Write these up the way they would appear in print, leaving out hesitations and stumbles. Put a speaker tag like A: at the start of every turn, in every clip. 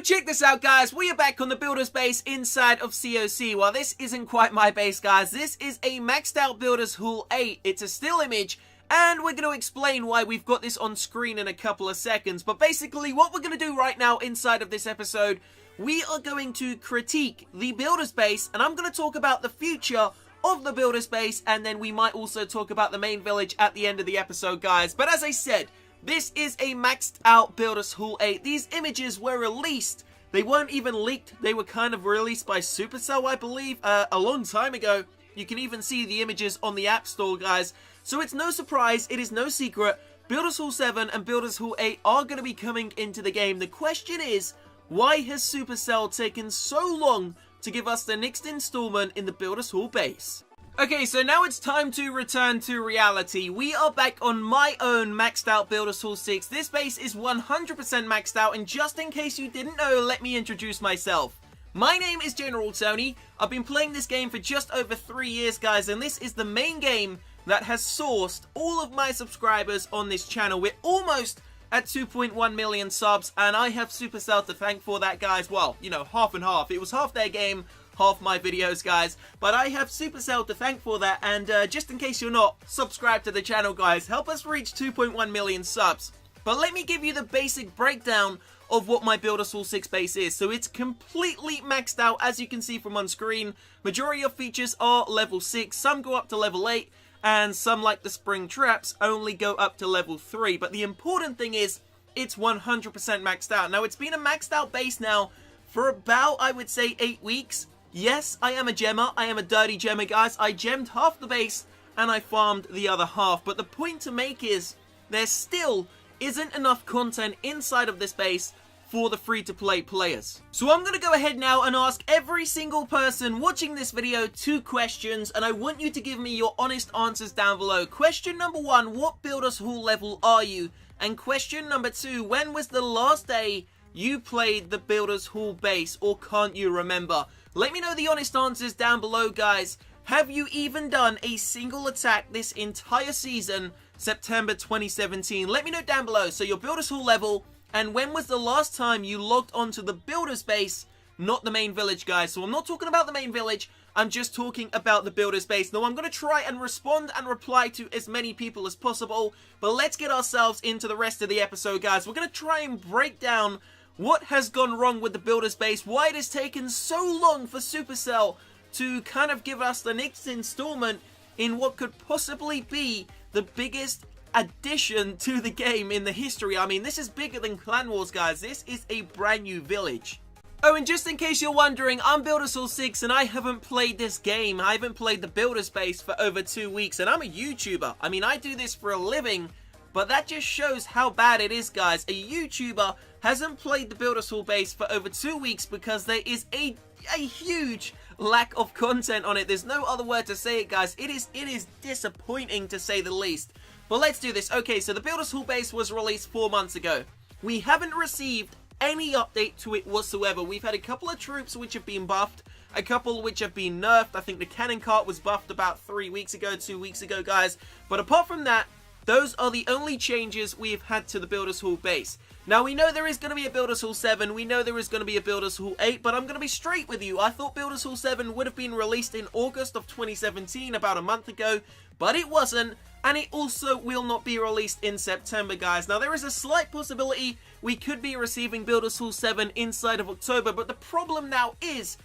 A: check this out, guys. We are back on the builder's base inside of COC. Well, this isn't quite my base, guys. This is a maxed out builder's Hall 8. It's a still image, and we're going to explain why we've got this on screen in a couple of seconds. But basically, what we're going to do right now inside of this episode, we are going to critique the builder's base, and I'm going to talk about the future of the builder's base, and then we might also talk about the main village at the end of the episode, guys. But as I said, this is a maxed out builder's Hall 8. These images were released. They weren't even leaked. They were kind of released by Supercell, I believe, a long time ago. You can even see the images on the App Store, guys. So it's no surprise, it is no secret, Builders Hall 7 and Builders Hall 8 are going to be coming into the game. The question is, why has Supercell taken so long to give us the next installment in the Builders Hall base? Okay, so now it's time to return to reality. We are back on my own maxed out Builders Hall 6. This base is 100% maxed out, and just in case you didn't know, let me introduce myself. My name is General Tony. I've been playing this game for just over 3 years, guys, and this is the main game that has sourced all of my subscribers on this channel. We're almost at 2.1 million subs, and I have Supercell to thank for that, guys. Well, you know, half and half. It was half their game, half my videos, guys, but I have Supercell to thank for that. And just in case you're not subscribed to the channel, guys, help us reach 2.1 million subs. But let me give you the basic breakdown of what my Builders Hall 6 base is. So it's completely maxed out, as you can see from on screen. Majority of features are level 6, some go up to level 8, and some, like the spring traps, only go up to level 3. But the important thing is, it's 100% maxed out. Now, it's been a maxed out base now for about, I would say, 8 weeks. Yes, I am a gemmer. I am a dirty gemmer, guys. I gemmed half the base, and I farmed the other half. But the point to make is, there still isn't enough content inside of this base for the free-to-play players. So I'm going to go ahead now and ask every single person watching this video 2 questions, and I want you to give me your honest answers down below. Question number 1, what Builders Hall level are you? And question number 2, when was the last day you played the Builders Hall base, or can't you remember? Let me know the honest answers down below, guys. Have you even done a single attack this entire season, September 2017? Let me know down below. So your Builders Hall level, and when was the last time you logged onto the Builders base, not the main village, guys. So I'm not talking about the main village, I'm just talking about the Builders base. Now I'm going to try and respond and reply to as many people as possible, but let's get ourselves into the rest of the episode, guys. We're going to try and break down what has gone wrong with the Builders base, why it has taken so long for Supercell to kind of give us the next installment in what could possibly be the biggest addition to the game in the history. I mean, this is bigger than Clan Wars, guys. This is a brand new village. Oh, and just in case you're wondering, I'm Builders Hall 6 and I haven't played this game. I haven't played the Builders base for over 2 weeks, and I'm a YouTuber. I mean, I do this for a living, but that just shows how bad it is, guys. A YouTuber hasn't played the Builders Hall base for over 2 weeks because there is a huge lack of content on it. There's no other word to say it, guys. It is disappointing, to say the least. But let's do this. Okay, so the Builders Hall base was released 4 months ago. We haven't received any update to it whatsoever. We've had a couple of troops which have been buffed, a couple which have been nerfed. I think the cannon cart was buffed about 3 weeks ago, 2 weeks ago, guys. But apart from that, those are the only changes we've had to the Builders Hall base. Now, we know there is going to be a Builders Hall 7, we know there is going to be a Builders Hall 8, but I'm going to be straight with you. I thought Builders Hall 7 would have been released in August of 2017, about a month ago, but it wasn't, and it also will not be released in September, guys. Now, there is a slight possibility we could be receiving Builders Hall 7 inside of October, but the problem now is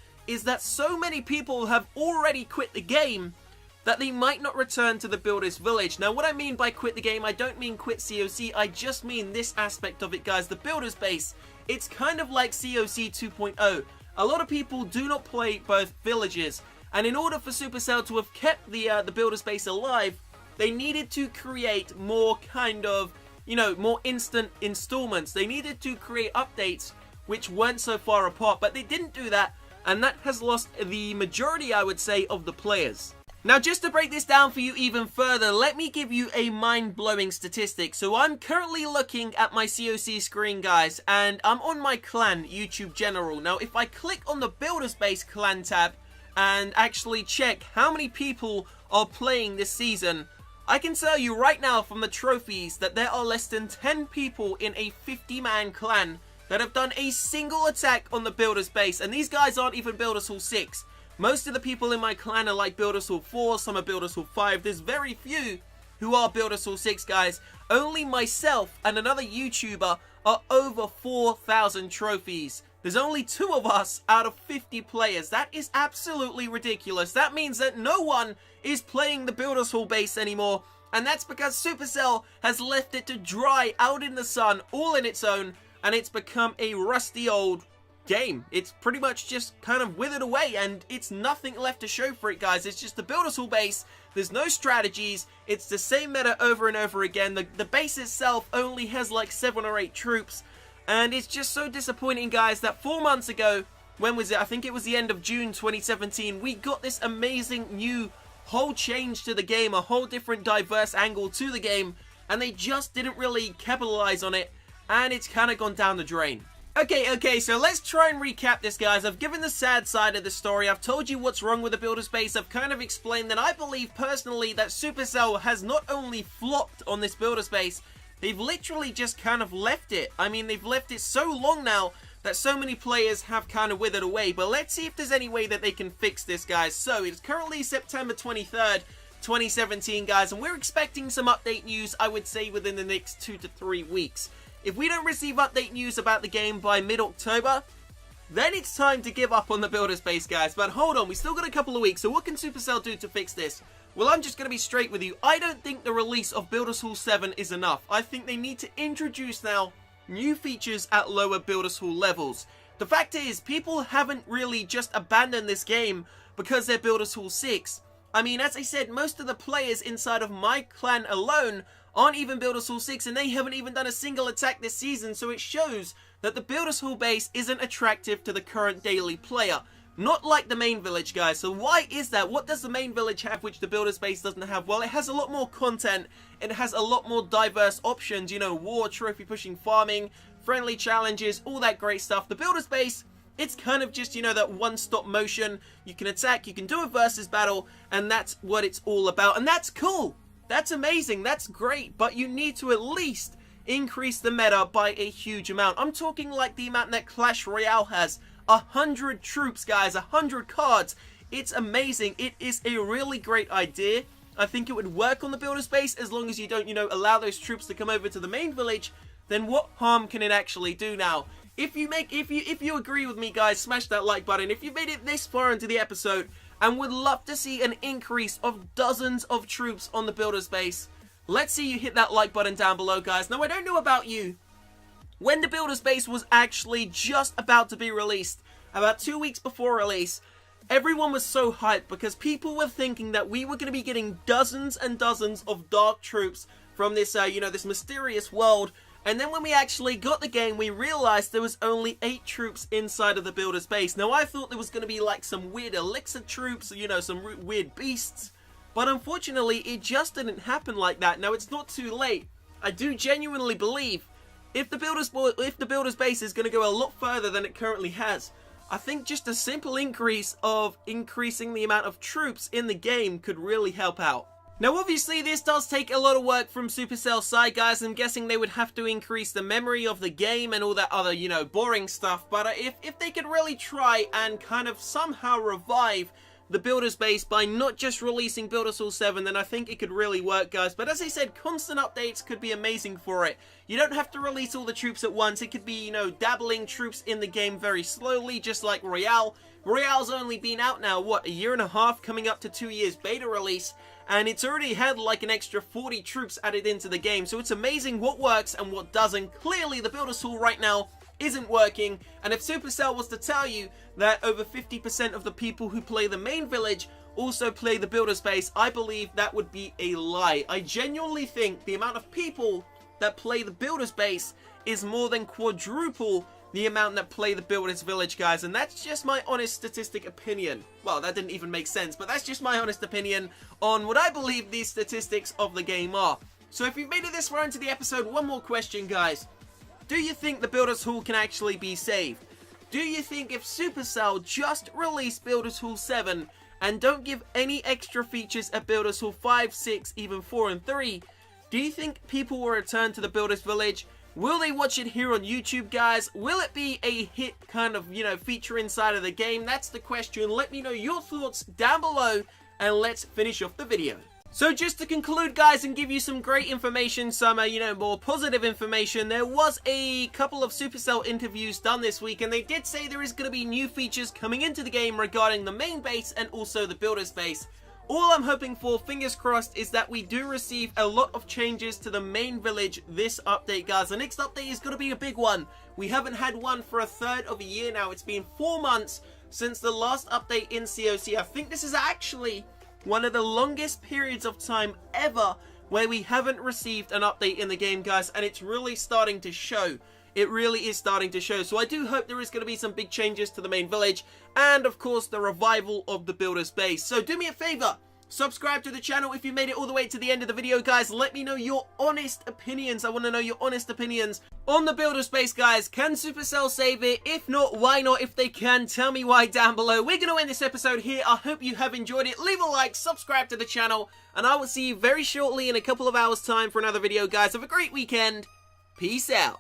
A: that so many people have already quit the game that they might not return to the Builders Village. Now, what I mean by quit the game, I don't mean quit COC, I just mean this aspect of it, guys. The Builders base, it's kind of like COC 2.0. A lot of people do not play both villages, and in order for Supercell to have kept the Builders base alive, they needed to create more kind of, you know, more instant installments. They needed to create updates which weren't so far apart, but they didn't do that, and that has lost the majority, I would say, of the players. Now, just to break this down for you even further, let me give you a mind-blowing statistic. So I'm currently looking at my COC screen, guys, and I'm on my clan, YouTube General. Now, if I click on the Builders Base clan tab and actually check how many people are playing this season, I can tell you right now from the trophies that there are less than 10 people in a 50-man clan that have done a single attack on the Builder's Base, and these guys aren't even Builders Hall 6. Most of the people in my clan are like Builders Hall 4, some are Builders Hall 5. There's very few who are Builders Hall 6, guys. Only myself and another YouTuber are over 4,000 trophies. There's only 2 of us out of 50 players. That is absolutely ridiculous. That means that no one is playing the Builders Hall base anymore, and that's because Supercell has left it to dry out in the sun all in its own, and it's become a rusty old game. It's pretty much just kind of withered away, and it's nothing left to show for it, guys. It's just the Builders Hall base. There's no strategies. It's the same meta over and over again. The base itself only has like 7 or 8 troops, and it's just so disappointing, guys, that 4 months ago, when was it? I think it was the end of June 2017, we got this amazing new whole change to the game, a whole different diverse angle to the game, and they just didn't really capitalize on it, and it's kind of gone down the drain. Okay, so let's try and recap this, guys. I've given the sad side of the story. I've told you what's wrong with the Builder's Base. I've kind of explained that I believe personally that Supercell has not only flopped on this Builder's Base, they've literally just kind of left it. I mean, they've left it so long now that so many players have kind of withered away. But let's see if there's any way that they can fix this, guys. So it's currently September 23rd, 2017, guys, and we're expecting some update news, I would say, within the next 2 to 3 weeks. If we don't receive update news about the game by mid-October, then it's time to give up on the Builder's Base, guys. But hold on, we still got a couple of weeks, so what can Supercell do to fix this? Well, I'm just going to be straight with you. I don't think the release of Builders Hall 7 is enough. I think they need to introduce now new features at lower Builders Hall levels. The fact is, people haven't really just abandoned this game because they're Builders Hall 6. I mean, as I said, most of the players inside of my clan alone aren't even Builders Hall 6, and they haven't even done a single attack this season, so it shows that the Builders Hall base isn't attractive to the current daily player. Not like the main village, guys. So why is that? What does the main village have which the Builders Base doesn't have? Well, it has a lot more content. It has a lot more diverse options. You know, war, trophy pushing, farming, friendly challenges, all that great stuff. The Builders Base, it's kind of just, you know, that one-stop motion. You can attack, you can do a versus battle, and that's what it's all about. And that's cool. That's amazing. That's great. But you need to at least increase the meta by a huge amount. I'm talking like the amount that Clash Royale has. 100 troops, guys, 100 cards. It's amazing. It is a really great idea. I think it would work on the Builder's Base as long as you don't, you know, allow those troops to come over to the main village. Then what harm can it actually do now? If you agree with me, guys, smash that like button. If you've made it this far into the episode and would love to see an increase of dozens of troops on the Builder's Base, let's see you hit that like button down below, guys. Now, I don't know about you. When the Builder's Base was actually just about to be released, about 2 weeks before release, everyone was so hyped because people were thinking that we were going to be getting dozens and dozens of dark troops from this, you know, this mysterious world. And then when we actually got the game, we realized there was only 8 troops inside of the Builder's Base. Now, I thought there was going to be like some weird elixir troops, you know, some weird beasts. But unfortunately, it just didn't happen like that. Now, it's not too late. I do genuinely believe if the Builder's Base is going to go a lot further than it currently has, I think just a simple increase of increasing the amount of troops in the game could really help out. Now, obviously, this does take a lot of work from Supercell's side, guys. I'm guessing they would have to increase the memory of the game and all that other, you know, boring stuff. But if they could really try and kind of somehow revive the Builder's Base by not just releasing Builders Hall 7, then I think it could really work, guys. But as I said, constant updates could be amazing for it. You don't have to release all the troops at once. It could be, you know, dabbling troops in the game very slowly, just like Royale. Royale's only been out now, what, a year and a half, coming up to 2 years beta release, and it's already had like an extra 40 troops added into the game. So it's amazing what works and what doesn't. Clearly, the Builders Hall right now isn't working, and if Supercell was to tell you that over 50% of the people who play the main village also play the Builder's Base, I believe that would be a lie. I genuinely think the amount of people that play the Builder's Base is more than quadruple the amount that play the Builder's Village, guys, and that's just my honest statistic opinion. Well, that didn't even make sense, but that's just my honest opinion on what I believe these statistics of the game are. So if you've made it this far into the episode, one more question, guys. Do you think the Builders Hall can actually be saved? Do you think if Supercell just release Builders Hall 7 and don't give any extra features at Builders Hall 5, 6, even 4 and 3, do you think people will return to the Builders Village? Will they watch it here on YouTube, guys? Will it be a hit kind of, feature inside of the game? That's the question. Let me know your thoughts down below, and let's finish off the video. So just to conclude, guys, and give you some great information, some, more positive information, there was a couple of Supercell interviews done this week, and they did say there is going to be new features coming into the game regarding the main base and also the builder's base. All I'm hoping for, fingers crossed, is that we do receive a lot of changes to the main village this update, guys. The next update is going to be a big one. We haven't had one for a third of a year now. It's been 4 months since the last update in COC. I think this is actually one of the longest periods of time ever where we haven't received an update in the game, guys, and it's really starting to show. It really is starting to show. So I do hope there is going to be some big changes to the main village, and of course the revival of the builder's base. So do me a favor, subscribe to the channel if you made it all the way to the end of the video, guys. Let me know your honest opinions. I want to know your honest opinions on the builder's base, guys. Can Supercell save it? If not, why not? If they can, tell me why down below. We're going to end this episode here. I hope you have enjoyed it. Leave a like, subscribe to the channel, and I will see you very shortly in a couple of hours time for another video, guys. Have a great weekend. Peace out.